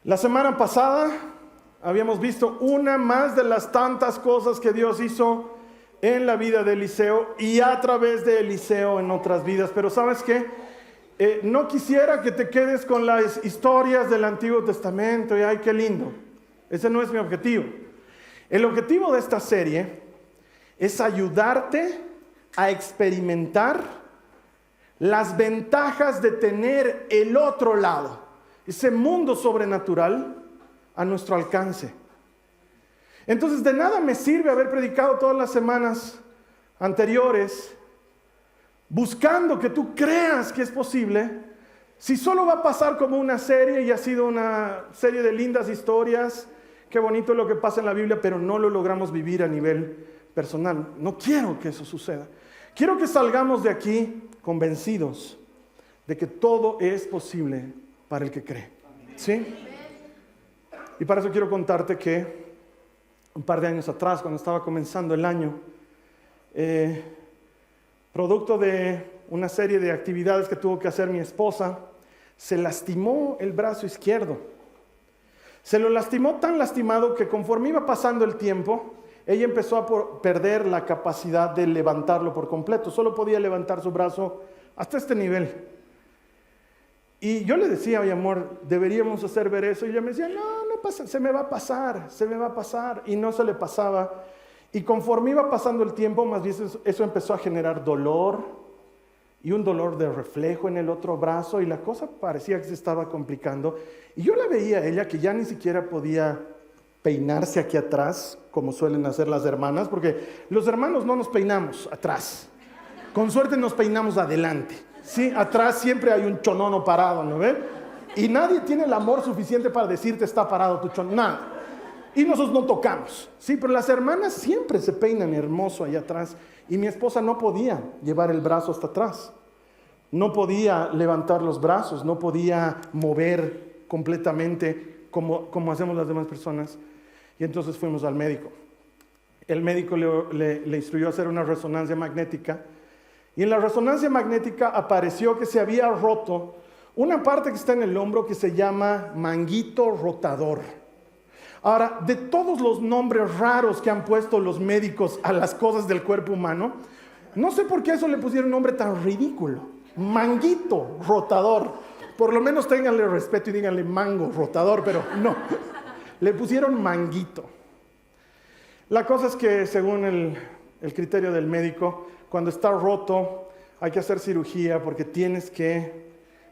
La semana pasada habíamos visto una más de las tantas cosas que Dios hizo en la vida de Eliseo y a través de Eliseo en otras vidas. Pero ¿sabes qué? No quisiera que te quedes con las historias del Antiguo Testamento y ¡ay, qué lindo! Ese no es mi objetivo. El objetivo de esta serie es ayudarte a experimentar las ventajas de tener el otro lado, ese mundo sobrenatural a nuestro alcance. Entonces, de nada me sirve haber predicado todas las semanas anteriores buscando que tú creas que es posible, si solo va a pasar como una serie y ha sido una serie de lindas historias. Qué bonito lo que pasa en la Biblia, pero no lo logramos vivir a nivel personal. No quiero que eso suceda. Quiero que salgamos de aquí convencidos de que todo es posible para el que cree. ¿Sí? Y para eso quiero contarte que un par de años atrás, cuando estaba comenzando el año, producto de una serie de actividades que tuvo que hacer mi esposa, se lastimó el brazo izquierdo. Se lo lastimó tan lastimado que conforme iba pasando el tiempo, ella empezó a perder la capacidad de levantarlo por completo. Solo podía levantar su brazo hasta este nivel. Y yo le decía, oye amor, deberíamos hacer ver eso. Y ella me decía, no pasa, se me va a pasar. Y no se le pasaba. Y conforme iba pasando el tiempo, más bien eso empezó a generar dolor y un dolor de reflejo en el otro brazo. Y la cosa parecía que se estaba complicando. Y yo la veía a ella que ya ni siquiera podía peinarse aquí atrás, como suelen hacer las hermanas, porque los hermanos no nos peinamos atrás. Con suerte nos peinamos adelante. Sí, atrás siempre hay un chonono parado, ¿no ven? Y nadie tiene el amor suficiente para decirte está parado tu chonono, nada. Y nosotros no tocamos, sí, pero las hermanas siempre se peinan hermoso allá atrás. Y mi esposa no podía llevar el brazo hasta atrás. No podía levantar los brazos, no podía mover completamente como hacemos las demás personas. Y entonces fuimos al médico. El médico le instruyó a hacer una resonancia magnética. Y en la resonancia magnética apareció que se había roto una parte que está en el hombro que se llama manguito rotador. Ahora, de todos los nombres raros que han puesto los médicos a las cosas del cuerpo humano, no sé por qué a eso le pusieron un nombre tan ridículo. Manguito rotador. Por lo menos ténganle respeto y díganle mango rotador, pero no. Le pusieron manguito. La cosa es que según el criterio del médico, cuando está roto hay que hacer cirugía porque tienes que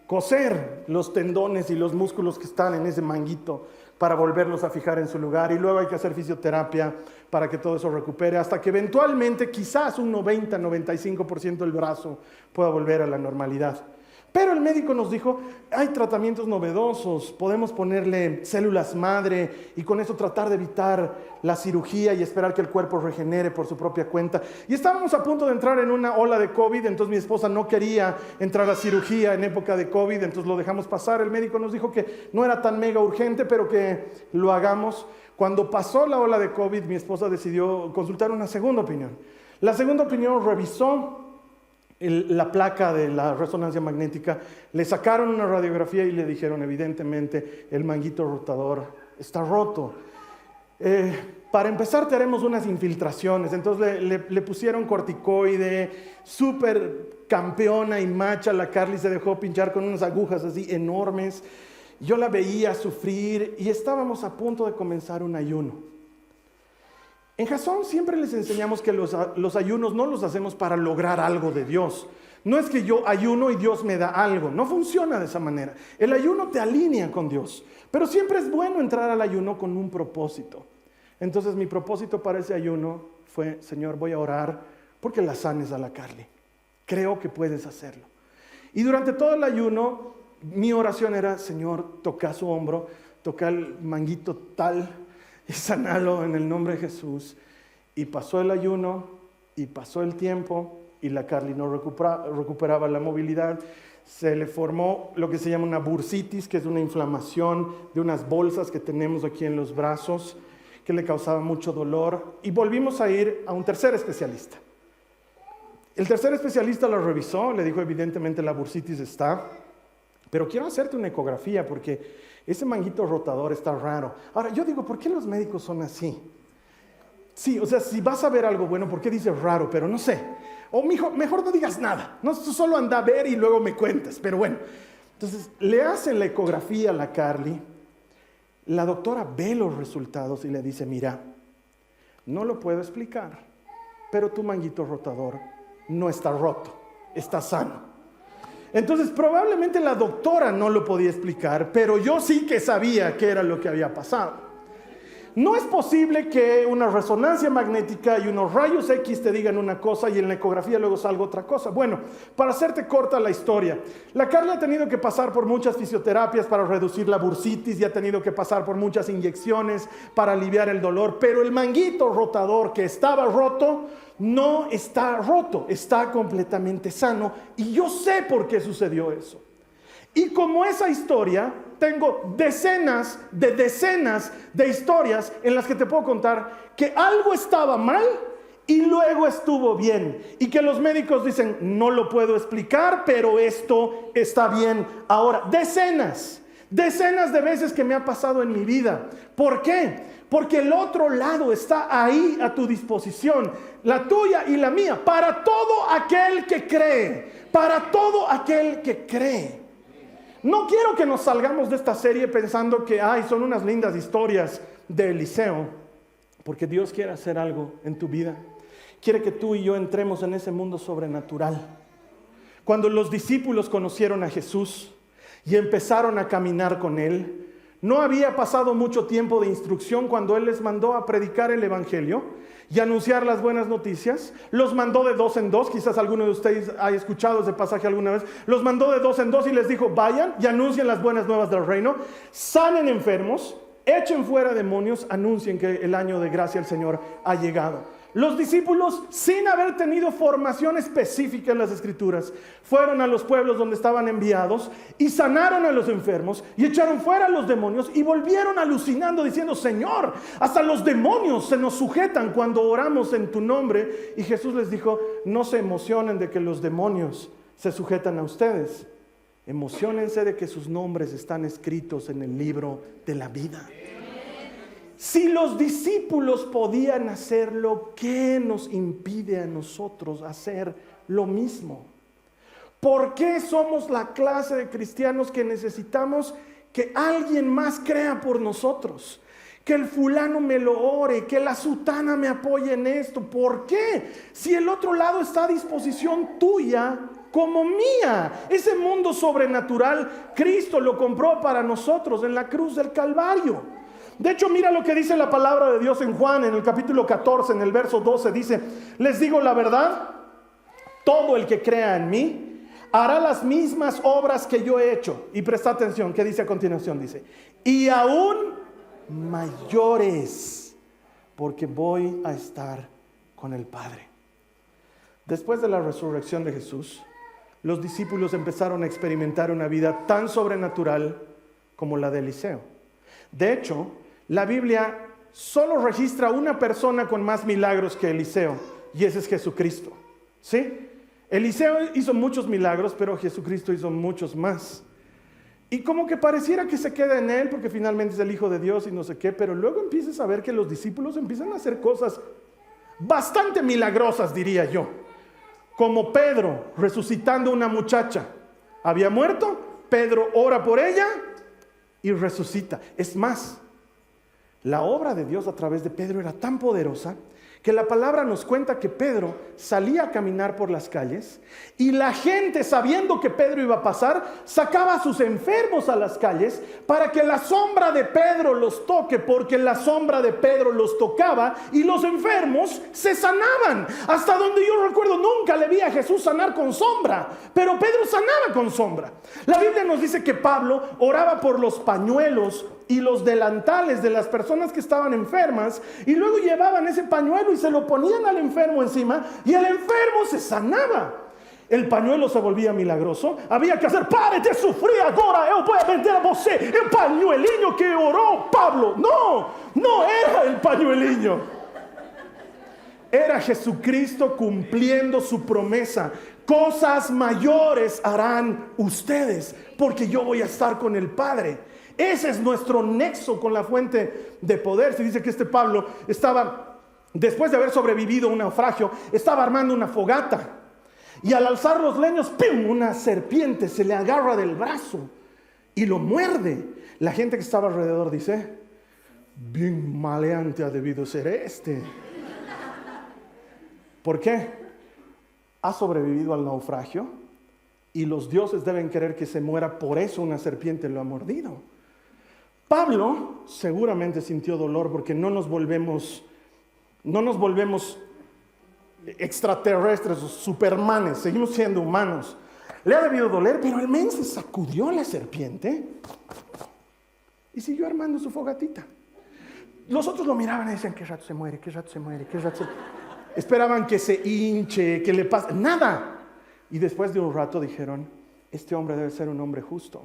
coser los tendones y los músculos que están en ese manguito para volverlos a fijar en su lugar, y luego hay que hacer fisioterapia para que todo eso recupere, hasta que eventualmente quizás un 90-95% del brazo pueda volver a la normalidad. Pero el médico nos dijo, hay tratamientos novedosos, podemos ponerle células madre y con eso tratar de evitar la cirugía y esperar que el cuerpo regenere por su propia cuenta. Y estábamos a punto de entrar en una ola de COVID, entonces mi esposa no quería entrar a cirugía en época de COVID, entonces lo dejamos pasar. El médico nos dijo que no era tan mega urgente, pero que lo hagamos. Cuando pasó la ola de COVID, mi esposa decidió consultar una segunda opinión. La segunda opinión revisó la placa de la resonancia magnética, le sacaron una radiografía y le dijeron, evidentemente, el manguito rotador está roto. Para empezar, te haremos unas infiltraciones. Entonces le pusieron corticoide, súper campeona y macha. La Carly se dejó pinchar con unas agujas así enormes. Yo la veía sufrir y estábamos a punto de comenzar un ayuno. En Jasón siempre les enseñamos que los ayunos no los hacemos para lograr algo de Dios. No es que yo ayuno y Dios me da algo. No funciona de esa manera. El ayuno te alinea con Dios. Pero siempre es bueno entrar al ayuno con un propósito. Entonces mi propósito para ese ayuno fue, Señor, voy a orar porque la sanes a la Carly. Creo que puedes hacerlo. Y durante todo el ayuno, mi oración era, Señor, toca su hombro, toca el manguito tal y sanalo en el nombre de Jesús. Y pasó el ayuno y pasó el tiempo y la Carly no recuperaba la movilidad. Se le formó lo que se llama una bursitis, que es una inflamación de unas bolsas que tenemos aquí en los brazos, que le causaba mucho dolor. Y volvimos a ir a un tercer especialista. El tercer especialista lo revisó, le dijo evidentemente la bursitis está. pero quiero hacerte una ecografía porque ese manguito rotador está raro. Ahora, yo digo, ¿por qué los médicos son así? Sí, o sea, si vas a ver algo bueno, ¿por qué dices raro? Pero no sé. O mejor no digas nada. No, tú solo anda a ver y luego me cuentas. Pero bueno, entonces le hacen la ecografía a la Carly. La doctora ve los resultados y le dice, mira, no lo puedo explicar, pero tu manguito rotador no está roto, está sano. Entonces probablemente la doctora no lo podía explicar, pero yo sí que sabía qué era lo que había pasado. No es posible que una resonancia magnética y unos rayos X te digan una cosa y en la ecografía luego salga otra cosa. Bueno, para hacerte corta la historia, la Carla ha tenido que pasar por muchas fisioterapias para reducir la bursitis y ha tenido que pasar por muchas inyecciones para aliviar el dolor, pero el manguito rotador que estaba roto no está roto, está completamente sano y yo sé por qué sucedió eso. Y como esa historia, tengo decenas de historias en las que te puedo contar que algo estaba mal y luego estuvo bien. Y que los médicos dicen, no lo puedo explicar, pero esto está bien. Ahora, decenas de veces que me ha pasado en mi vida. ¿Por qué? Porque el otro lado está ahí a tu disposición, la tuya y la mía, para todo aquel que cree, para todo aquel que cree. No quiero que nos salgamos de esta serie pensando que son unas lindas historias de Eliseo, porque Dios quiere hacer algo en tu vida. Quiere que tú y yo entremos en ese mundo sobrenatural. Cuando los discípulos conocieron a Jesús y empezaron a caminar con Él, no había pasado mucho tiempo de instrucción cuando Él les mandó a predicar el Evangelio y anunciar las buenas noticias. Los mandó de 2 en 2, quizás alguno de ustedes haya escuchado ese pasaje alguna vez. Los mandó de 2 en 2 y les dijo, vayan y anuncien las buenas nuevas del reino, sanen enfermos, echen fuera demonios, anuncien que el año de gracia del Señor ha llegado. Los discípulos, sin haber tenido formación específica en las Escrituras, fueron a los pueblos donde estaban enviados y sanaron a los enfermos y echaron fuera a los demonios y volvieron alucinando diciendo, Señor, hasta los demonios se nos sujetan cuando oramos en tu nombre. Y Jesús les dijo, no se emocionen de que los demonios se sujetan a ustedes. Emociónense de que sus nombres están escritos en el libro de la vida. Si los discípulos podían hacerlo, ¿qué nos impide a nosotros hacer lo mismo? ¿Por qué somos la clase de cristianos que necesitamos que alguien más crea por nosotros? Que el fulano me lo ore, que la sutana me apoye en esto. ¿Por qué? Si el otro lado está a disposición tuya como mía. Ese mundo sobrenatural, Cristo lo compró para nosotros en la cruz del Calvario. De hecho, mira lo que dice la palabra de Dios en Juan, en el capítulo 14, en el verso 12, dice, les digo la verdad, todo el que crea en mí, hará las mismas obras que yo he hecho. Y presta atención, ¿qué dice a continuación? Dice, y aún mayores, porque voy a estar con el Padre. Después de la resurrección de Jesús, los discípulos empezaron a experimentar una vida tan sobrenatural como la de Eliseo. De hecho, la Biblia solo registra una persona con más milagros que Eliseo, y ese es Jesucristo. ¿Sí? Eliseo hizo muchos milagros, pero Jesucristo hizo muchos más. Y como que pareciera que se queda en él, porque finalmente es el Hijo de Dios y no sé qué, pero luego empiezas a ver que los discípulos empiezan a hacer cosas bastante milagrosas, diría yo. Como Pedro resucitando a una muchacha. Había muerto, Pedro ora por ella y resucita. Es más, la obra de Dios a través de Pedro era tan poderosa que la palabra nos cuenta que Pedro salía a caminar por las calles y la gente, sabiendo que Pedro iba a pasar, sacaba a sus enfermos a las calles para que la sombra de Pedro los toque, porque la sombra de Pedro los tocaba y los enfermos se sanaban. Hasta donde yo recuerdo, nunca le vi a Jesús sanar con sombra, pero Pedro sanaba con sombra. La Biblia nos dice que Pablo oraba por los pañuelos y los delantales de las personas que estaban enfermas, y luego llevaban ese pañuelo y se lo ponían al enfermo encima, y el enfermo se sanaba. El pañuelo se volvía milagroso. Había que hacer, pare de sufrir agora, eu vou vender a você el pañuelinho que oró Pablo. No era el pañuelinho. Era Jesucristo cumpliendo su promesa. cosas mayores harán ustedes, porque yo voy a estar con el Padre. Ese es nuestro nexo con la fuente de poder. Se dice que Pablo estaba, después de haber sobrevivido a un naufragio, estaba armando una fogata. Y al alzar los leños, ¡pum!, una serpiente se le agarra del brazo y lo muerde. La gente que estaba alrededor dice: bien maleante ha debido ser este. ¿Por qué? Ha sobrevivido al naufragio y los dioses deben querer que se muera, por eso una serpiente lo ha mordido. Pablo seguramente sintió dolor porque no nos volvemos extraterrestres o supermanes, seguimos siendo humanos. Le ha debido doler, pero el men se sacudió la serpiente y siguió armando su fogatita. Los otros lo miraban y decían: ¿qué rato se muere? ¿Qué rato se muere? ¿Qué rato se muere? Esperaban que se hinche, que le pase, nada. Y después de un rato dijeron: este hombre debe ser un hombre justo.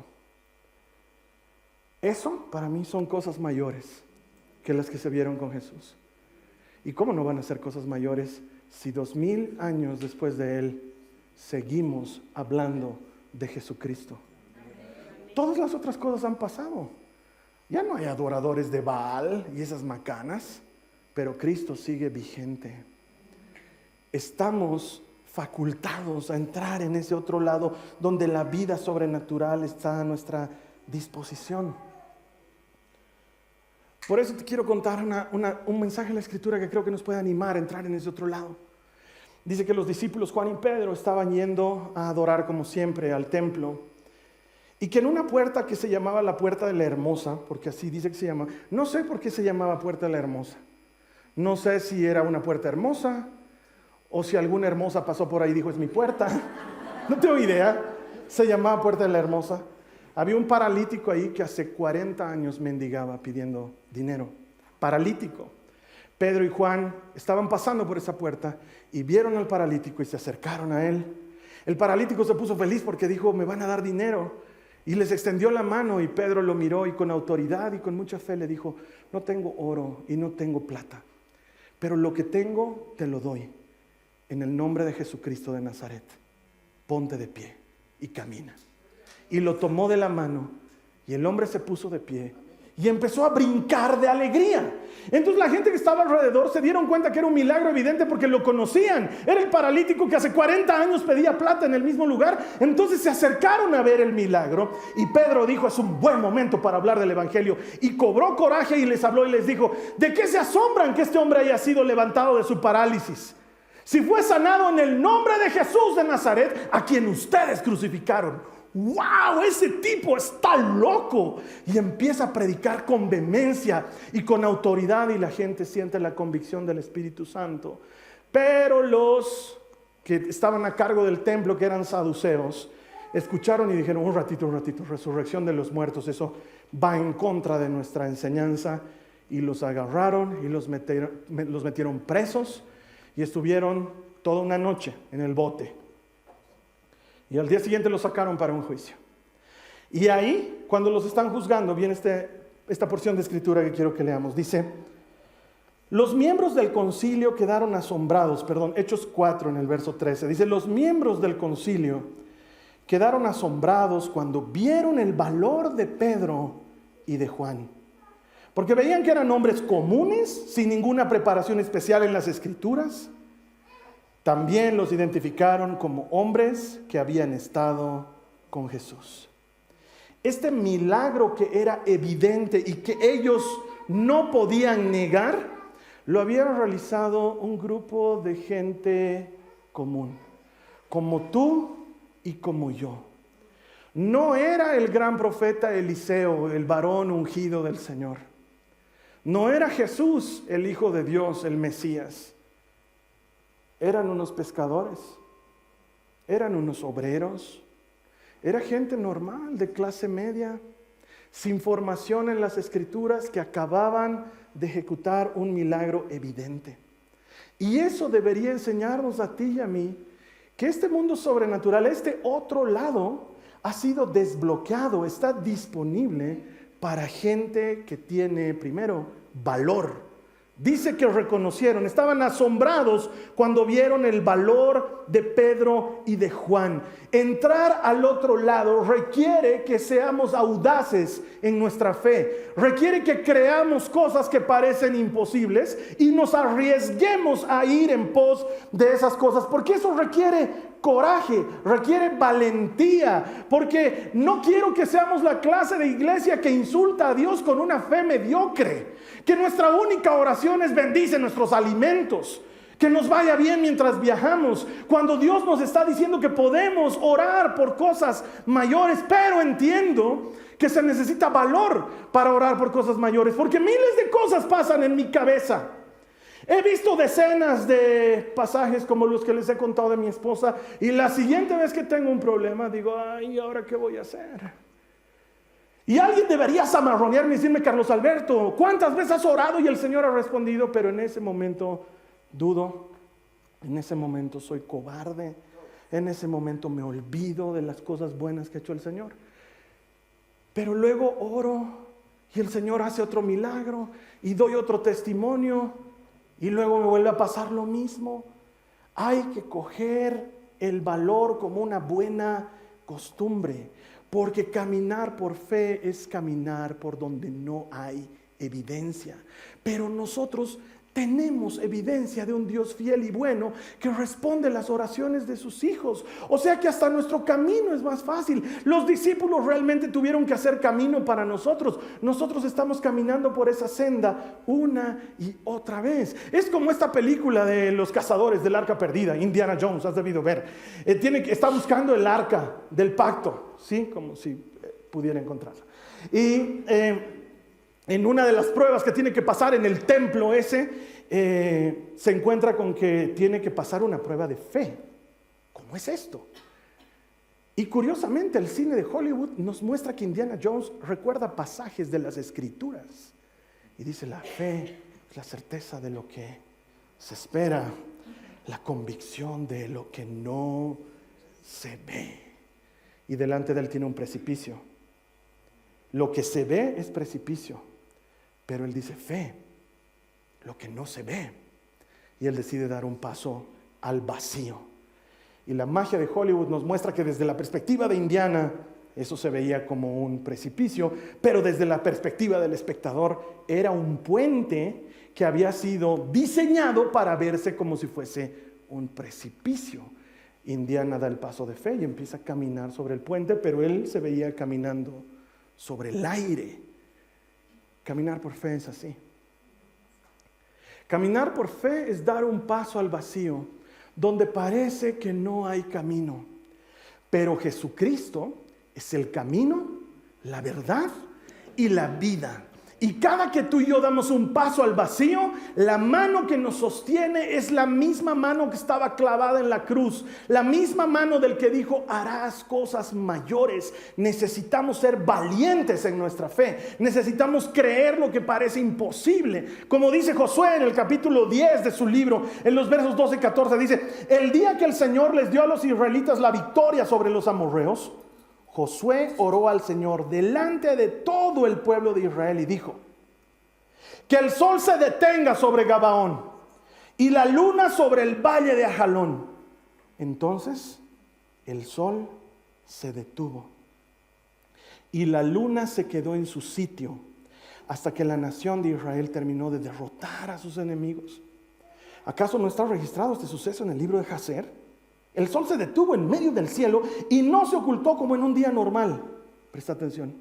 Eso para mí son cosas mayores que las que se vieron con Jesús. ¿Y cómo no van a ser cosas mayores si 2000 años después de Él seguimos hablando de Jesucristo? Todas las otras cosas han pasado. Ya no hay adoradores de Baal y esas macanas, pero Cristo sigue vigente. Estamos facultados a entrar en ese otro lado donde la vida sobrenatural está a nuestra disposición. Por eso te quiero contar un mensaje en la Escritura que creo que nos puede animar a entrar en ese otro lado. Dice que los discípulos Juan y Pedro estaban yendo a adorar como siempre al templo, y que en una puerta que se llamaba la Puerta de la Hermosa, porque así dice que se llama, no sé por qué se llamaba Puerta de la Hermosa, no sé si era una puerta hermosa o si alguna hermosa pasó por ahí y dijo: es mi puerta, no tengo idea. Se llamaba Puerta de la Hermosa. Había un paralítico ahí que hace 40 años mendigaba pidiendo dinero, paralítico. Pedro y Juan estaban pasando por esa puerta y vieron al paralítico y se acercaron a él. El paralítico se puso feliz porque dijo: me van a dar dinero. Y les extendió la mano y Pedro lo miró y con autoridad y con mucha fe le dijo: no tengo oro y no tengo plata, pero lo que tengo te lo doy. En el nombre de Jesucristo de Nazaret, ponte de pie y camina. Y lo tomó de la mano y el hombre se puso de pie y empezó a brincar de alegría. Entonces la gente que estaba alrededor se dieron cuenta que era un milagro evidente porque lo conocían. Era el paralítico que hace 40 años pedía plata en el mismo lugar. Entonces se acercaron a ver el milagro y Pedro dijo: es un buen momento para hablar del evangelio. Y cobró coraje y les habló y les dijo: ¿de qué se asombran que este hombre haya sido levantado de su parálisis? Si fue sanado en el nombre de Jesús de Nazaret, a quien ustedes crucificaron. ¡Wow! Ese tipo está loco. Y empieza a predicar con vehemencia y con autoridad y la gente siente la convicción del Espíritu Santo. Pero los que estaban a cargo del templo, que eran saduceos, escucharon y dijeron: un ratito, resurrección de los muertos, eso va en contra de nuestra enseñanza. Y los agarraron y los metieron presos y estuvieron toda una noche en el bote. Y al día siguiente los sacaron para un juicio. Y ahí, cuando los están juzgando, viene esta porción de escritura que quiero que leamos. Dice: los miembros del concilio quedaron asombrados, Hechos 4 en el verso 13. Dice: los miembros del concilio quedaron asombrados cuando vieron el valor de Pedro y de Juan. Porque veían que eran hombres comunes, sin ninguna preparación especial en las escrituras. También los identificaron como hombres que habían estado con Jesús. Este milagro que era evidente y que ellos no podían negar, lo había realizado un grupo de gente común, como tú y como yo. No era el gran profeta Eliseo, el varón ungido del Señor. No era Jesús, el Hijo de Dios, el Mesías. Eran unos pescadores, eran unos obreros, era gente normal, de clase media, sin formación en las escrituras, que acababan de ejecutar un milagro evidente. Y eso debería enseñarnos a ti y a mí que este mundo sobrenatural, este otro lado, ha sido desbloqueado, está disponible para gente que tiene, primero, valor, Dice que reconocieron, estaban asombrados cuando vieron el valor de Pedro y de Juan. Entrar al otro lado requiere que seamos audaces en nuestra fe. Requiere que creamos cosas que parecen imposibles y nos arriesguemos a ir en pos de esas cosas, porque eso requiere coraje, requiere valentía, porque no quiero que seamos la clase de iglesia que insulta a Dios con una fe mediocre, que nuestra única oración es bendice nuestros alimentos, que nos vaya bien mientras viajamos, cuando Dios nos está diciendo que podemos orar por cosas mayores. Pero entiendo que se necesita valor para orar por cosas mayores, porque miles de cosas pasan en mi cabeza. He visto decenas de pasajes como los que les he contado de mi esposa, y la siguiente vez que tengo un problema digo, ay, ¿ahora qué voy a hacer? Y alguien debería zamarronearme y decirme, Carlos Alberto, ¿cuántas veces has orado y el Señor ha respondido? Pero en ese momento dudo, en ese momento soy cobarde, en ese momento me olvido de las cosas buenas que ha hecho el Señor. Pero luego oro y el Señor hace otro milagro y doy otro testimonio y luego me vuelve a pasar lo mismo. Hay que coger el valor como una buena costumbre, porque caminar por fe es caminar por donde no hay evidencia. Pero nosotros tenemos evidencia de un Dios fiel y bueno que responde las oraciones de sus hijos. O sea que hasta nuestro camino es más fácil. Los discípulos realmente tuvieron que hacer camino para nosotros. Nosotros estamos caminando por esa senda una y otra vez. Es como esta película de los cazadores del arca perdida, Indiana Jones, has debido ver. Está buscando el arca del pacto, ¿sí? Como si pudiera encontrarla. Y en una de las pruebas que tiene que pasar en el templo ese, se encuentra con que tiene que pasar una prueba de fe. ¿Cómo es esto? Y curiosamente el cine de Hollywood nos muestra que Indiana Jones recuerda pasajes de las Escrituras. Y dice, la fe es la certeza de lo que se espera, la convicción de lo que no se ve. Y delante de él tiene un precipicio. Lo que se ve es precipicio. Pero él dice fe, lo que no se ve. Y él decide dar un paso al vacío. Y la magia de Hollywood nos muestra que desde la perspectiva de Indiana, eso se veía como un precipicio, pero desde la perspectiva del espectador era un puente que había sido diseñado para verse como si fuese un precipicio. Indiana da el paso de fe y empieza a caminar sobre el puente, pero él se veía caminando sobre el aire. Caminar por fe es así. Caminar por fe es dar un paso al vacío, donde parece que no hay camino. Pero Jesucristo es el camino, la verdad y la vida. Y cada que tú y yo damos un paso al vacío, la mano que nos sostiene es la misma mano que estaba clavada en la cruz, la misma mano del que dijo, harás cosas mayores. Necesitamos ser valientes en nuestra fe, necesitamos creer lo que parece imposible. Como dice Josué en el capítulo 10 de su libro, en los versos 12 y 14, dice, el día que el Señor les dio a los israelitas la victoria sobre los amorreos, Josué oró al Señor delante de todo el pueblo de Israel y dijo, que el sol se detenga sobre Gabaón y la luna sobre el valle de Ajalón. Entonces el sol se detuvo y la luna se quedó en su sitio hasta que la nación de Israel terminó de derrotar a sus enemigos. ¿Acaso no está registrado este suceso en el libro de Jacer? El sol se detuvo en medio del cielo y no se ocultó como en un día normal. Presta atención.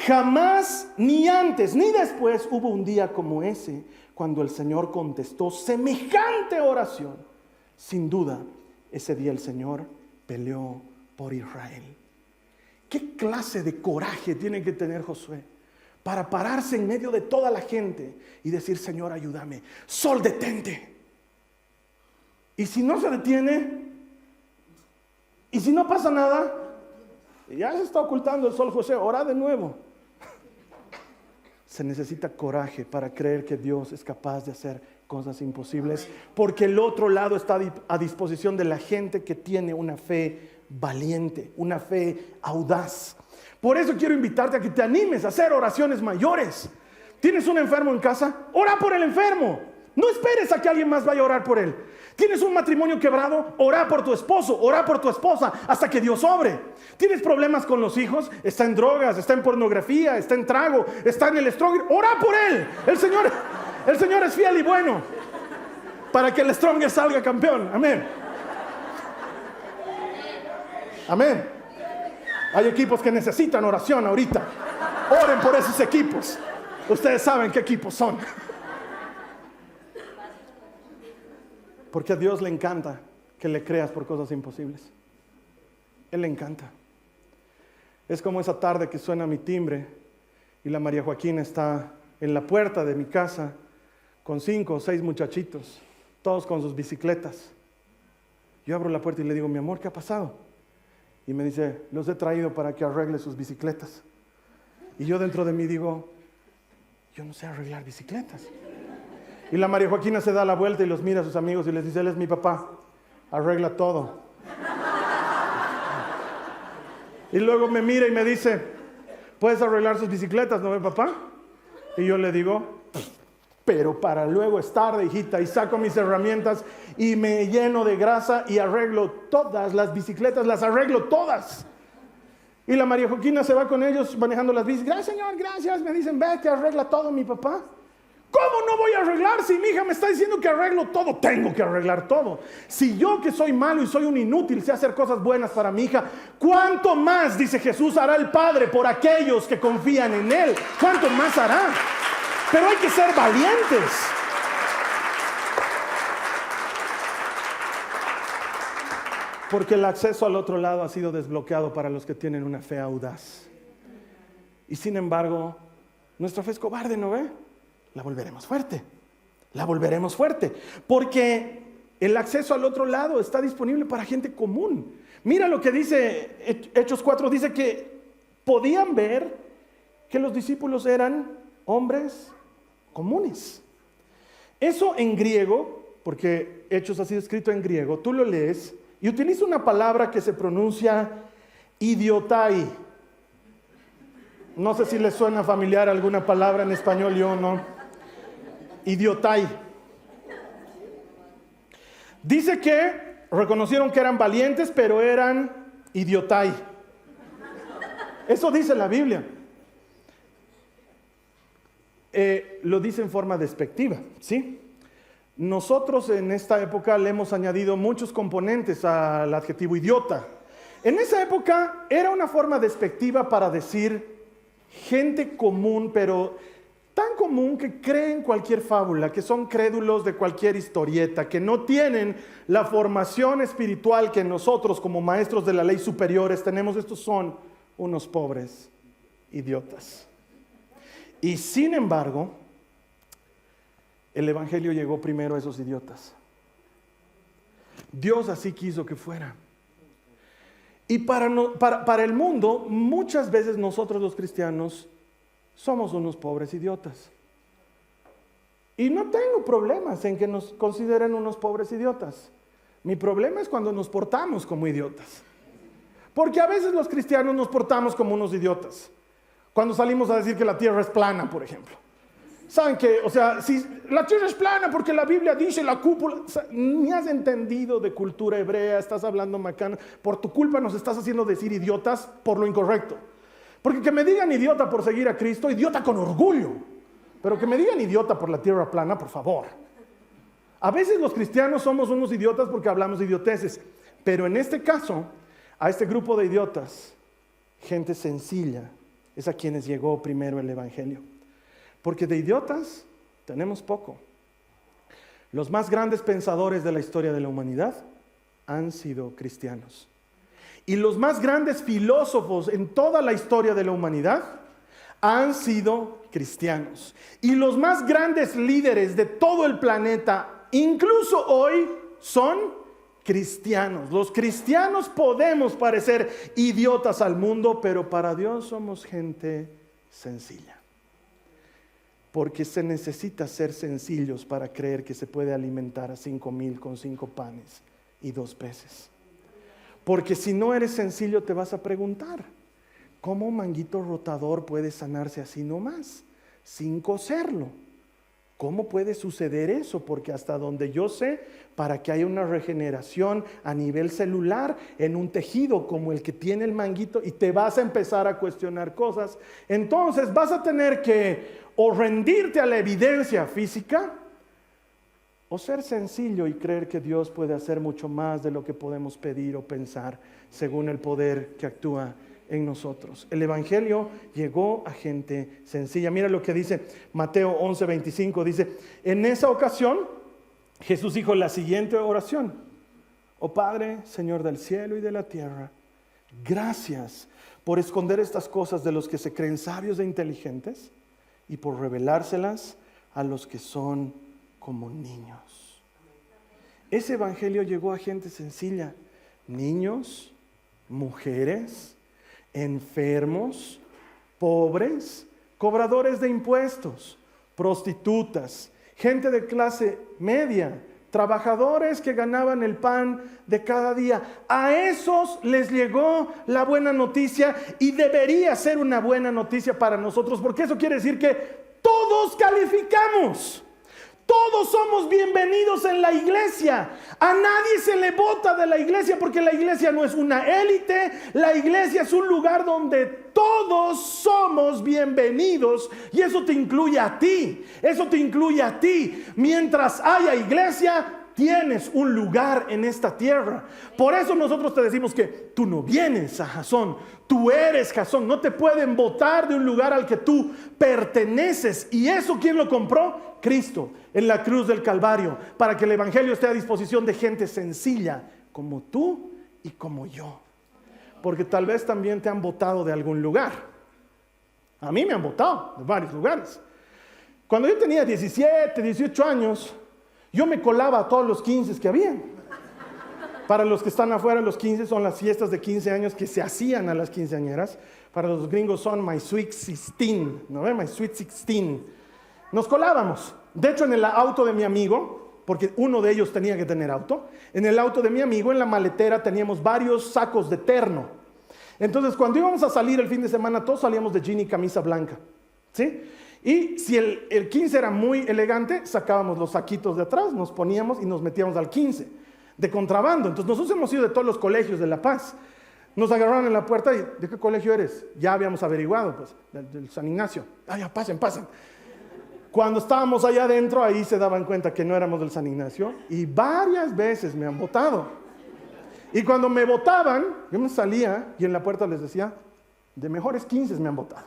Jamás, ni antes ni después, hubo un día como ese cuando el Señor contestó semejante oración. Sin duda, ese día el Señor peleó por Israel. ¿Qué clase de coraje tiene que tener Josué para pararse en medio de toda la gente y decir, Señor, ayúdame? Sol, detente. Y si no se detiene, y si no pasa nada, ya se está ocultando el sol, José, ora de nuevo. Se necesita coraje para creer que Dios es capaz de hacer cosas imposibles, porque el otro lado está a disposición de la gente que tiene una fe valiente, una fe audaz. Por eso quiero invitarte a que te animes a hacer oraciones mayores. ¿Tienes un enfermo en casa? Ora por el enfermo. No esperes a que alguien más vaya a orar por él. Tienes un matrimonio quebrado, ora por tu esposo, ora por tu esposa, hasta que Dios obre. Tienes problemas con los hijos, está en drogas, está en pornografía, está en trago, está en el stronger, ora por él. El Señor es fiel y bueno para que el stronger salga campeón. Amén. Amén. Hay equipos que necesitan oración ahorita. Oren por esos equipos. Ustedes saben qué equipos son. Porque a Dios le encanta que le creas por cosas imposibles. Él le encanta. Es como esa tarde que suena mi timbre y la María Joaquina está en la puerta de mi casa con 5 o 6 muchachitos, todos con sus bicicletas. Yo abro la puerta y le digo, mi amor, ¿qué ha pasado? Y me dice, los he traído para que arregle sus bicicletas. Y yo dentro de mí digo, yo no sé arreglar bicicletas. Y la María Joaquina se da la vuelta y los mira a sus amigos y les dice, él es mi papá, arregla todo. Y luego me mira y me dice, ¿puedes arreglar sus bicicletas, no ve, papá? Y yo le digo, pero para luego es tarde, hijita, y saco mis herramientas y me lleno de grasa y arreglo todas las bicicletas, las arreglo todas. Y la María Joaquina se va con ellos manejando las bicis. Gracias, señor, gracias. Me dicen, ve que arregla todo mi papá. ¿Cómo no voy a arreglar si mi hija me está diciendo que arreglo todo? Tengo que arreglar todo. Si yo, que soy malo y soy un inútil, sé hacer cosas buenas para mi hija, ¿cuánto más, dice Jesús, hará el Padre por aquellos que confían en Él? ¿Cuánto más hará? Pero hay que ser valientes. Porque el acceso al otro lado ha sido desbloqueado para los que tienen una fe audaz. Y sin embargo, nuestra fe es cobarde, ¿no ve? La volveremos fuerte. La volveremos fuerte. Porque el acceso al otro lado está disponible para gente común. Mira lo que dice Hechos 4. Dice que podían ver que los discípulos eran hombres comunes. Eso en griego, porque Hechos ha sido escrito en griego, tú lo lees y utiliza una palabra que se pronuncia idiotai. No sé si les suena familiar alguna palabra en español, yo no. Idiotai. Dice que reconocieron que eran valientes, pero eran idiotai. Eso dice la Biblia. Lo dice en forma despectiva, ¿sí? Nosotros en esta época le hemos añadido muchos componentes al adjetivo idiota. En esa época era una forma despectiva para decir gente común, pero tan común que creen cualquier fábula, que son crédulos de cualquier historieta, que no tienen la formación espiritual que nosotros como maestros de la ley superiores tenemos. Estos son unos pobres idiotas. Y sin embargo, el evangelio llegó primero a esos idiotas. Dios así quiso que fuera. Y para el mundo, muchas veces nosotros los cristianos somos unos pobres idiotas. Y no tengo problemas en que nos consideren unos pobres idiotas. Mi problema es cuando nos portamos como idiotas. Porque a veces los cristianos nos portamos como unos idiotas. Cuando salimos a decir que la tierra es plana, por ejemplo. ¿Saben qué? O sea, si la tierra es plana porque la Biblia dice la cúpula, o sea, ni has entendido de cultura hebrea, estás hablando macana. Por tu culpa nos estás haciendo decir idiotas por lo incorrecto. Porque que me digan idiota por seguir a Cristo, idiota con orgullo. Pero que me digan idiota por la tierra plana, por favor. A veces los cristianos somos unos idiotas porque hablamos de idioteces. Pero en este caso, a este grupo de idiotas, gente sencilla, es a quienes llegó primero el evangelio. Porque de idiotas tenemos poco. Los más grandes pensadores de la historia de la humanidad han sido cristianos. Y los más grandes filósofos en toda la historia de la humanidad han sido cristianos. Y los más grandes líderes de todo el planeta, incluso hoy, son cristianos. Los cristianos podemos parecer idiotas al mundo, pero para Dios somos gente sencilla. Porque se necesita ser sencillos para creer que se puede alimentar a 5,000 con 5 panes y 2 peces. Porque si no eres sencillo te vas a preguntar, ¿cómo un manguito rotador puede sanarse así nomás, sin coserlo? ¿Cómo puede suceder eso? Porque hasta donde yo sé, para que haya una regeneración a nivel celular en un tejido como el que tiene el manguito, y te vas a empezar a cuestionar cosas, entonces vas a tener que o rendirte a la evidencia física o ser sencillo y creer que Dios puede hacer mucho más de lo que podemos pedir o pensar según el poder que actúa en nosotros. El evangelio llegó a gente sencilla. Mira lo que dice Mateo 11:25, dice: en esa ocasión Jesús dijo la siguiente oración: oh Padre, Señor del cielo y de la tierra, gracias por esconder estas cosas de los que se creen sabios e inteligentes y por revelárselas a los que son como niños. Ese evangelio llegó a gente sencilla, niños, mujeres, enfermos, pobres, cobradores de impuestos, prostitutas, gente de clase media, trabajadores que ganaban el pan de cada día. A esos les llegó la buena noticia, y debería ser una buena noticia para nosotros, porque eso quiere decir que todos calificamos. Todos somos bienvenidos en la iglesia. A nadie se le bota de la iglesia, porque la iglesia no es una élite. La iglesia es un lugar donde todos somos bienvenidos, y eso te incluye a ti. Eso te incluye a ti. Mientras haya iglesia, tienes un lugar en esta tierra. Por eso nosotros te decimos que tú no vienes a Jasón, tú eres Jasón. No te pueden botar de un lugar al que tú perteneces. ¿Y eso quién lo compró? Cristo, en la cruz del Calvario, para que el evangelio esté a disposición de gente sencilla como tú y como yo. Porque tal vez también te han botado de algún lugar. A mí me han botado de varios lugares. Cuando yo tenía 17, 18 años, yo me colaba a todos los 15 que había. Para los que están afuera, los 15 son las fiestas de 15 años que se hacían a las quinceañeras. Para los gringos son My Sweet 16, ¿no ves? My Sweet 16. Nos colábamos. De hecho, en el auto de mi amigo, porque uno de ellos tenía que tener auto, en el auto de mi amigo, en la maletera, teníamos varios sacos de terno. Entonces, cuando íbamos a salir el fin de semana, todos salíamos de jean y camisa blanca, ¿sí? Y si el 15 era muy elegante, sacábamos los saquitos de atrás, nos poníamos y nos metíamos al 15 de contrabando. Entonces, nosotros hemos ido de todos los colegios de La Paz. Nos agarraron en la puerta y: ¿de qué colegio eres? Ya habíamos averiguado, pues, del San Ignacio. Ya, pasen. Cuando estábamos allá adentro, ahí se daban cuenta que no éramos del San Ignacio, y varias veces me han botado. Y cuando me botaban, yo me salía y en la puerta les decía: de mejores 15 me han botado.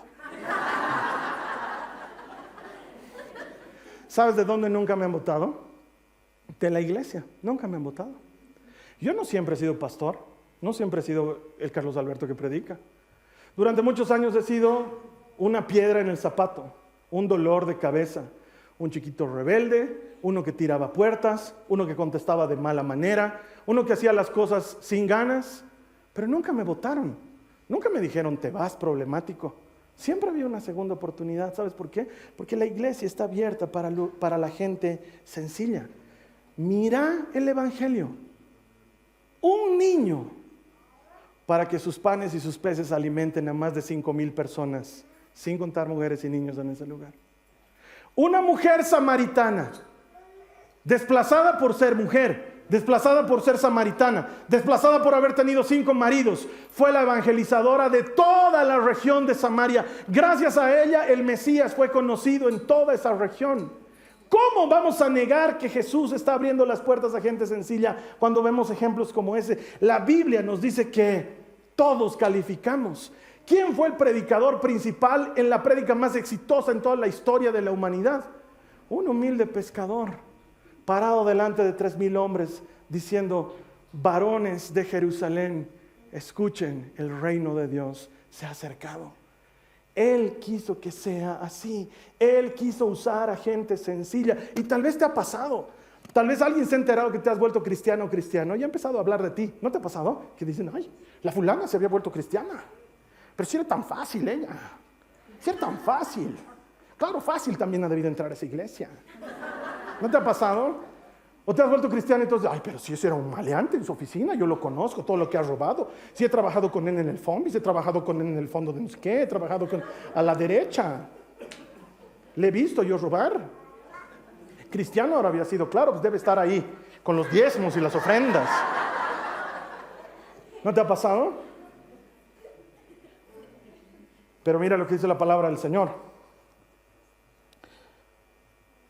¿Sabes de dónde nunca me han botado? De la iglesia. Nunca me han botado. Yo no siempre he sido pastor, no siempre he sido el Carlos Alberto que predica. Durante muchos años he sido una piedra en el zapato, un dolor de cabeza, un chiquito rebelde, uno que tiraba puertas, uno que contestaba de mala manera, uno que hacía las cosas sin ganas, pero nunca me botaron, nunca me dijeron: te vas, problemático. Siempre había una segunda oportunidad. ¿Sabes por qué? Porque la iglesia está abierta para la gente sencilla. Mira el evangelio. Un niño para que sus panes y sus peces alimenten a más de 5,000 personas, sin contar mujeres y niños en ese lugar. Una mujer samaritana, desplazada por ser mujer, desplazada por ser samaritana, desplazada por haber tenido 5 maridos, fue la evangelizadora de toda la región de Samaria. Gracias a ella, el Mesías fue conocido en toda esa región. ¿Cómo vamos a negar que Jesús está abriendo las puertas a gente sencilla cuando vemos ejemplos como ese? La Biblia nos dice que todos calificamos. ¿Quién fue el predicador principal en la prédica más exitosa en toda la historia de la humanidad? Un humilde pescador, parado delante de 3,000 hombres, diciendo: varones de Jerusalén, escuchen, el reino de Dios se ha acercado. Él quiso que sea así. Él quiso usar a gente sencilla. Y tal vez te ha pasado. Tal vez alguien se ha enterado que te has vuelto cristiano o cristiano y ha empezado a hablar de ti. ¿No te ha pasado? Que dicen: ay, la fulana se había vuelto cristiana. Pero si era tan fácil ella. Si era tan fácil. Claro, fácil también ha debido entrar a esa iglesia. ¿No te ha pasado? ¿O te has vuelto cristiano y entonces: ay, pero si ese era un maleante en su oficina, yo lo conozco, todo lo que ha robado. Si he trabajado con él en el Fombis, he trabajado con él en el fondo de no sé qué, he trabajado a la derecha. Le he visto yo robar. cristiano ahora había sido, claro, pues debe estar ahí con los diezmos y las ofrendas. ¿No te ha pasado? Pero mira lo que dice la palabra del Señor.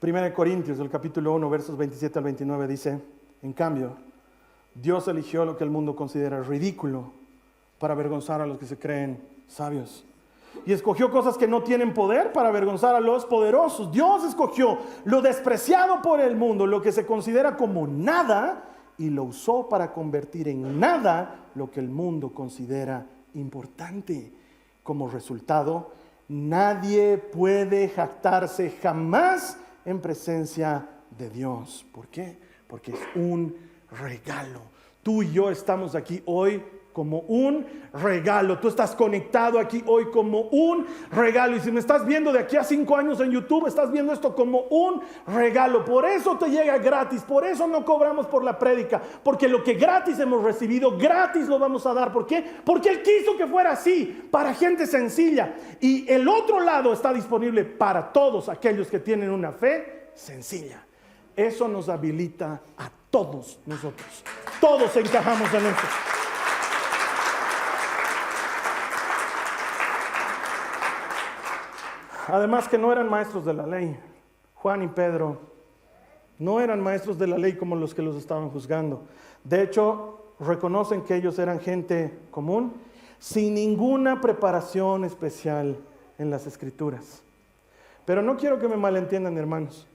1 Corintios, el capítulo 1, versos 27 al 29 dice, en cambio, Dios eligió lo que el mundo considera ridículo para avergonzar a los que se creen sabios. Y escogió cosas que no tienen poder para avergonzar a los poderosos. Dios escogió lo despreciado por el mundo, lo que se considera como nada, y lo usó para convertir en nada lo que el mundo considera importante. Como resultado, nadie puede jactarse jamás en presencia de Dios. ¿Por qué? Porque es un regalo. Tú y yo estamos aquí hoy como un regalo. Tú estás conectado aquí hoy como un regalo. Y si me estás viendo de aquí a 5 años en YouTube, estás viendo esto como un regalo. Por eso te llega gratis. Por eso no cobramos por la prédica. Porque lo que gratis hemos recibido, gratis lo vamos a dar. ¿Por qué? Porque Él quiso que fuera así, para gente sencilla. Y el otro lado está disponible para todos aquellos que tienen una fe sencilla. Eso nos habilita a todos nosotros. Todos encajamos en eso. Además que no eran maestros de la ley. Juan y Pedro no eran maestros de la ley como los que los estaban juzgando. De hecho, reconocen que ellos eran gente común, sin ninguna preparación especial en las Escrituras. Pero no quiero que me malentiendan, hermanos,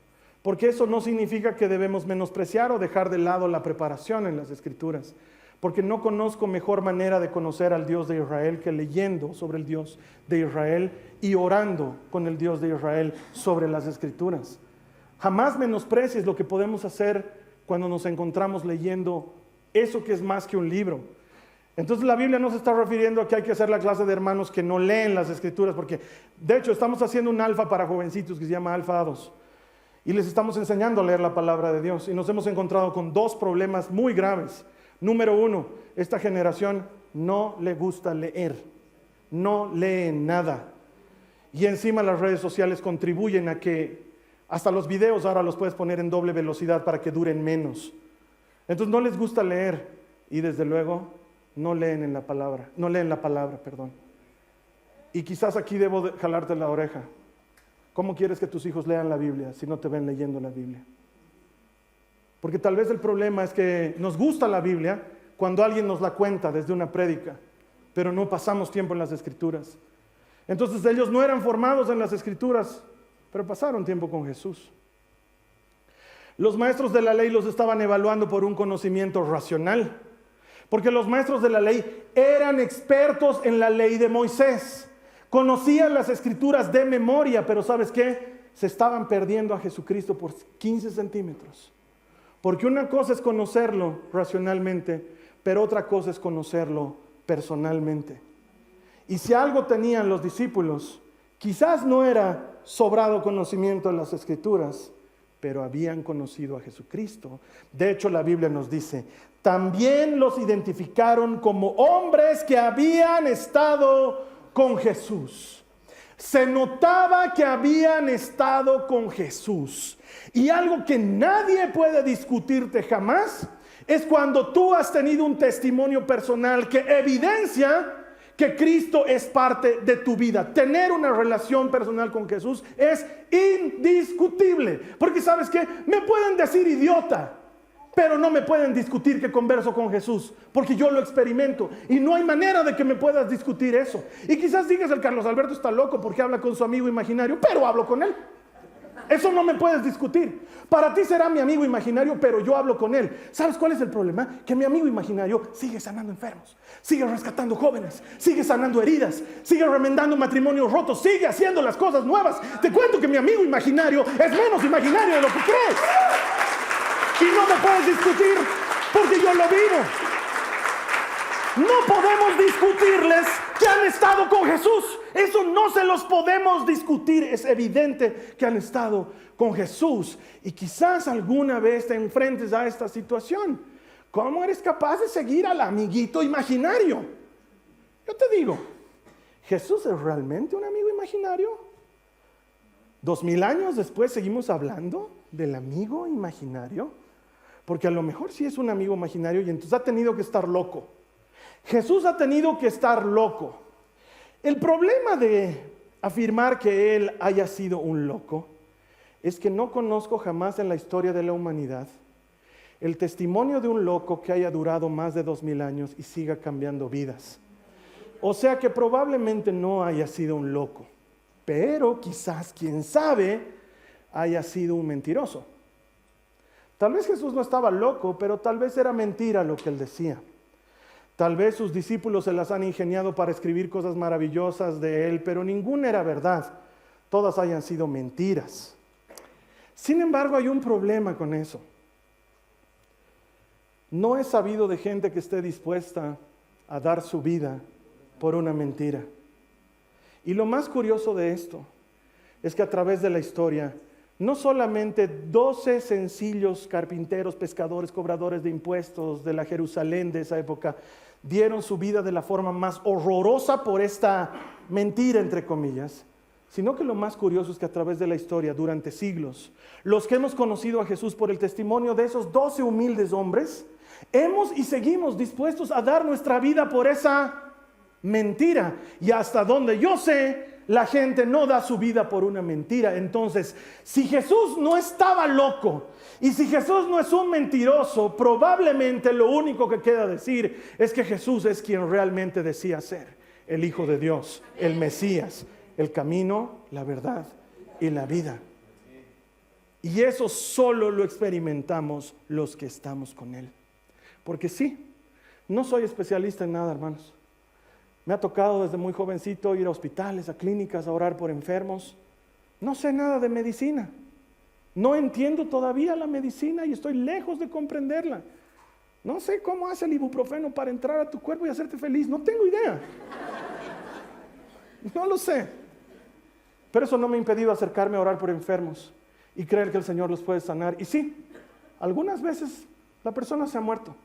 porque eso no significa que debemos menospreciar o dejar de lado la preparación en las Escrituras. Porque no conozco mejor manera de conocer al Dios de Israel que leyendo sobre el Dios de Israel y orando con el Dios de Israel sobre las Escrituras. Jamás menosprecies lo que podemos hacer cuando nos encontramos leyendo eso que es más que un libro. Entonces la Biblia no se está refiriendo a que hay que hacer la clase de hermanos que no leen las Escrituras, porque de hecho estamos haciendo un alfa para jovencitos que se llama Alfa 2. Y les estamos enseñando a leer la palabra de Dios. Y nos hemos encontrado con 2 problemas muy graves. Número 1, esta generación no le gusta leer, no lee nada. Y encima las redes sociales contribuyen a que hasta los videos ahora los puedes poner en doble velocidad para que duren menos. Entonces no les gusta leer y desde luego no leen la palabra. Y quizás aquí debo jalarte la oreja. ¿Cómo quieres que tus hijos lean la Biblia si no te ven leyendo la Biblia? Porque tal vez el problema es que nos gusta la Biblia cuando alguien nos la cuenta desde una prédica, pero no pasamos tiempo en las Escrituras. Entonces ellos no eran formados en las Escrituras, pero pasaron tiempo con Jesús. Los maestros de la ley los estaban evaluando por un conocimiento racional, porque los maestros de la ley eran expertos en la ley de Moisés, conocían las Escrituras de memoria, pero ¿sabes qué? Se estaban perdiendo a Jesucristo por 15 centímetros. Porque una cosa es conocerlo racionalmente, pero otra cosa es conocerlo personalmente. Y si algo tenían los discípulos, quizás no era sobrado conocimiento de las Escrituras, pero habían conocido a Jesucristo. De hecho, la Biblia nos dice, también los identificaron como hombres que habían estado con Jesús. Se notaba que habían estado con Jesús. Y algo que nadie puede discutirte jamás es cuando tú has tenido un testimonio personal que evidencia que Cristo es parte de tu vida. Tener una relación personal con Jesús es indiscutible. Porque ¿sabes qué? Me pueden decir idiota, pero no me pueden discutir que converso con Jesús, porque yo lo experimento y no hay manera de que me puedas discutir eso. Y quizás digas, el Carlos Alberto está loco porque habla con su amigo imaginario, pero hablo con él. Eso no me puedes discutir. Para ti será mi amigo imaginario, pero yo hablo con él. ¿Sabes cuál es el problema? Que mi amigo imaginario sigue sanando enfermos, sigue rescatando jóvenes, sigue sanando heridas, sigue remendando matrimonios rotos, sigue haciendo las cosas nuevas. Te cuento que mi amigo imaginario es menos imaginario de lo que crees. Y no me puedes discutir porque yo lo vivo. No podemos discutirles que han estado con Jesús. Eso no se los podemos discutir. Es evidente que han estado con Jesús. Y quizás alguna vez te enfrentes a esta situación. ¿Cómo eres capaz de seguir al amiguito imaginario? Yo te digo, ¿Jesús es realmente un amigo imaginario? 2000 años después seguimos hablando del amigo imaginario, porque a lo mejor sí es un amigo imaginario y entonces ha tenido que estar loco. Jesús ha tenido que estar loco. El problema de afirmar que Él haya sido un loco es que no conozco jamás en la historia de la humanidad el testimonio de un loco que haya durado más de 2000 años y siga cambiando vidas. O sea que probablemente no haya sido un loco, pero quizás, quién sabe, haya sido un mentiroso. Tal vez Jesús no estaba loco, pero tal vez era mentira lo que Él decía. Tal vez sus discípulos se las han ingeniado para escribir cosas maravillosas de Él, pero ninguna era verdad. Todas hayan sido mentiras. Sin embargo, hay un problema con eso. No he sabido de gente que esté dispuesta a dar su vida por una mentira. Y lo más curioso de esto es que a través de la historia, no solamente 12 sencillos carpinteros, pescadores, cobradores de impuestos de la Jerusalén de esa época dieron su vida de la forma más horrorosa por esta mentira, entre comillas, sino que lo más curioso es que a través de la historia, durante siglos, los que hemos conocido a Jesús por el testimonio de esos 12 humildes hombres, hemos y seguimos dispuestos a dar nuestra vida por esa mentira. Y hasta donde yo sé, la gente no da su vida por una mentira. Entonces, si Jesús no estaba loco y si Jesús no es un mentiroso, probablemente lo único que queda decir es que Jesús es quien realmente decía ser el Hijo de Dios, el Mesías, el camino, la verdad y la vida. Y eso solo lo experimentamos los que estamos con Él. Porque sí, no soy especialista en nada, hermanos. Me ha tocado desde muy jovencito ir a hospitales, a clínicas, a orar por enfermos. No sé nada de medicina. No entiendo todavía la medicina y estoy lejos de comprenderla. No sé cómo hace el ibuprofeno para entrar a tu cuerpo y hacerte feliz. No tengo idea. No lo sé. Pero eso no me ha impedido acercarme a orar por enfermos y creer que el Señor los puede sanar. Y sí, algunas veces la persona se ha muerto.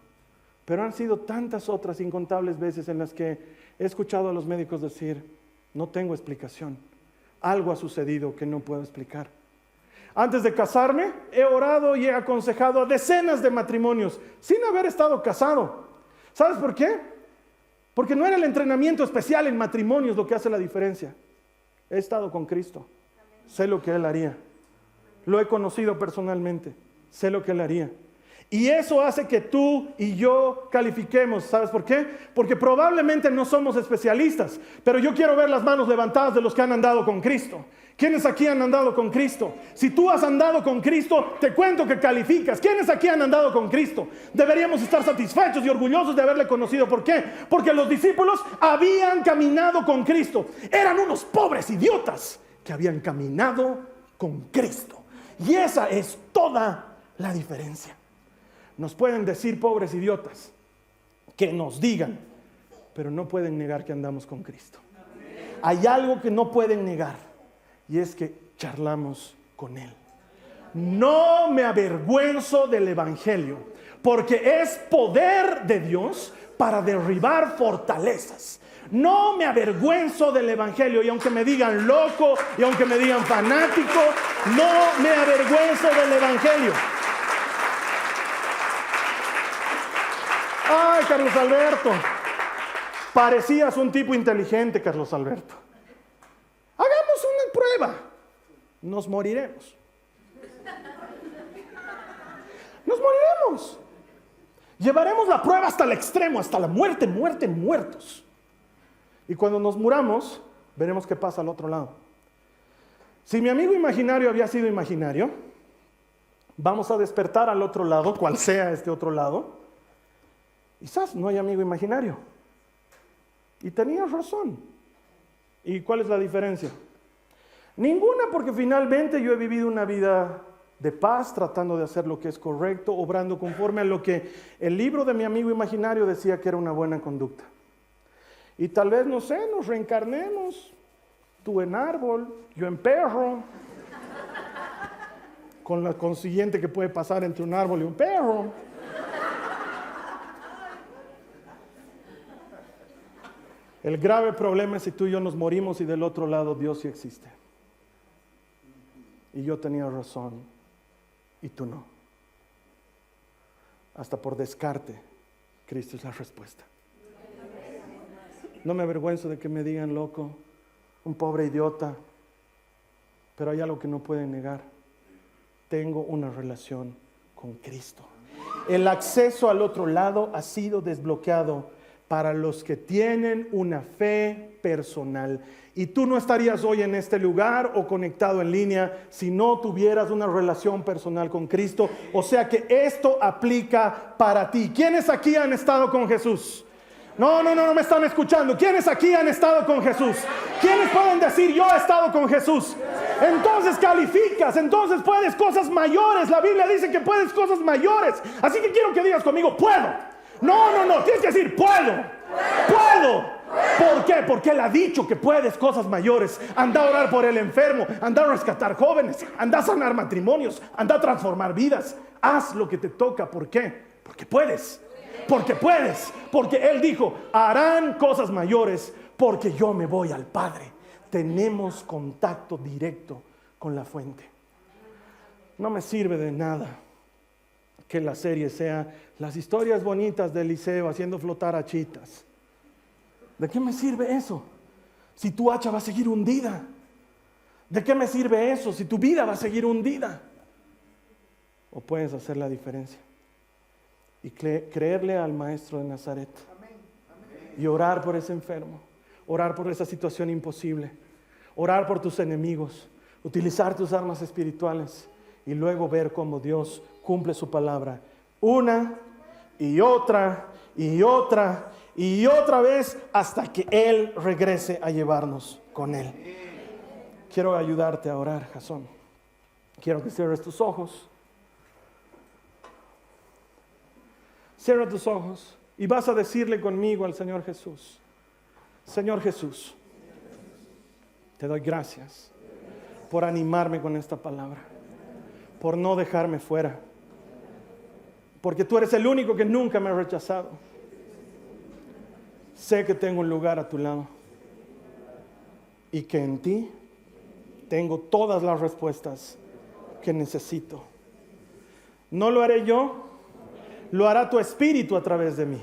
Pero han sido tantas otras incontables veces en las que he escuchado a los médicos decir, no tengo explicación, algo ha sucedido que no puedo explicar. Antes de casarme, he orado y he aconsejado a decenas de matrimonios sin haber estado casado. ¿Sabes por qué? Porque no era el entrenamiento especial en matrimonios lo que hace la diferencia. He estado con Cristo, sé lo que Él haría. Lo he conocido personalmente, sé lo que Él haría. Y eso hace que tú y yo califiquemos. ¿Sabes por qué? Porque probablemente no somos especialistas, pero yo quiero ver las manos levantadas de los que han andado con Cristo. ¿Quiénes aquí han andado con Cristo? Si tú has andado con Cristo, te cuento que calificas. ¿Quiénes aquí han andado con Cristo? Deberíamos estar satisfechos y orgullosos de haberle conocido. ¿Por qué? Porque los discípulos habían caminado con Cristo. Eran unos pobres idiotas que habían caminado con Cristo. Y esa es toda la diferencia. Nos pueden decir pobres idiotas, que nos digan, pero no pueden negar que andamos con Cristo. Hay algo que no pueden negar y es que charlamos con Él. No me avergüenzo del Evangelio, porque es poder de Dios para derribar fortalezas. No me avergüenzo del Evangelio, y aunque me digan loco y aunque me digan fanático, no me avergüenzo del Evangelio. Ay, Carlos Alberto, parecías un tipo inteligente, Carlos Alberto. Hagamos una prueba. Nos moriremos. Nos moriremos. Llevaremos la prueba hasta el extremo, hasta la muerte, muertos. Y cuando nos muramos, veremos qué pasa al otro lado. Si mi amigo imaginario había sido imaginario, vamos a despertar al otro lado, cual sea este otro lado. Quizás no hay amigo imaginario. Y tenías razón. ¿Y cuál es la diferencia? Ninguna, porque finalmente yo he vivido una vida de paz, tratando de hacer lo que es correcto, obrando conforme a lo que el libro de mi amigo imaginario decía que era una buena conducta. Y tal vez, no sé, nos reencarnemos, tú en árbol, yo en perro, con la consiguiente que puede pasar entre un árbol y un perro. El grave problema es si tú y yo nos morimos y del otro lado Dios sí existe. y yo tenía razón y tú no. Hasta por descarte, Cristo es la respuesta. No me avergüenzo de que me digan loco, un pobre idiota, pero hay algo que no pueden negar. Tengo una relación con Cristo. El acceso al otro lado ha sido desbloqueado para los que tienen una fe personal. Y tú no estarías hoy en este lugar o conectado en línea si no tuvieras una relación personal con Cristo. O sea que esto aplica para ti. ¿Quiénes aquí han estado con Jesús? No me están escuchando. ¿Quiénes aquí han estado con Jesús? ¿Quiénes pueden decir yo he estado con Jesús? Entonces calificas, entonces puedes cosas mayores. La Biblia dice que puedes cosas mayores. Así que quiero que digas conmigo, puedo. No, tienes que decir puedo. ¿Por qué? Porque Él ha dicho que puedes cosas mayores. Anda a orar por el enfermo, anda a rescatar jóvenes, anda a sanar matrimonios, anda a transformar vidas. Haz lo que te toca. ¿Por qué? Porque puedes. Porque Él dijo, harán cosas mayores porque yo me voy al Padre. Tenemos contacto directo con la fuente. No me sirve de nada que la serie sea las historias bonitas de Eliseo haciendo flotar hachitas. ¿De qué me sirve eso? Si tu hacha va a seguir hundida. ¿De qué me sirve eso? Si tu vida va a seguir hundida. O puedes hacer la diferencia y creerle al Maestro de Nazaret. Y orar por ese enfermo, orar por esa situación imposible, orar por tus enemigos, utilizar tus armas espirituales y luego ver cómo Dios cumple su palabra una y otra y otra y otra vez hasta que Él regrese a llevarnos con Él. Quiero ayudarte a orar, Jasón. Quiero que cierres tus ojos. Cierra tus ojos y vas a decirle conmigo al Señor Jesús: Señor Jesús, te doy gracias por animarme con esta palabra, por no dejarme fuera, porque tú eres el único que nunca me ha rechazado. Sé que tengo un lugar a tu lado y que en ti tengo todas las respuestas que necesito. No lo haré yo, lo hará tu Espíritu a través de mí.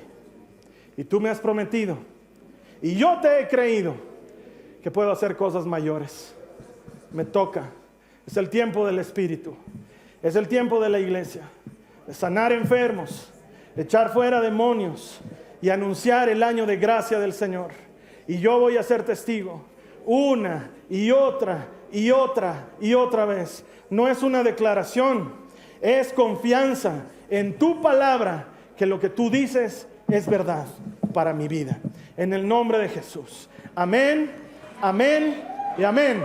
Y tú me has prometido, y yo te he creído, que puedo hacer cosas mayores. Me toca. Es el tiempo del Espíritu. Es el tiempo de la iglesia. De sanar enfermos, de echar fuera demonios y anunciar el año de gracia del Señor. Y yo voy a ser testigo una y otra y otra y otra vez. No es una declaración, es confianza en tu palabra, que lo que tú dices es verdad para mi vida. En el nombre de Jesús. Amén, amén y amén.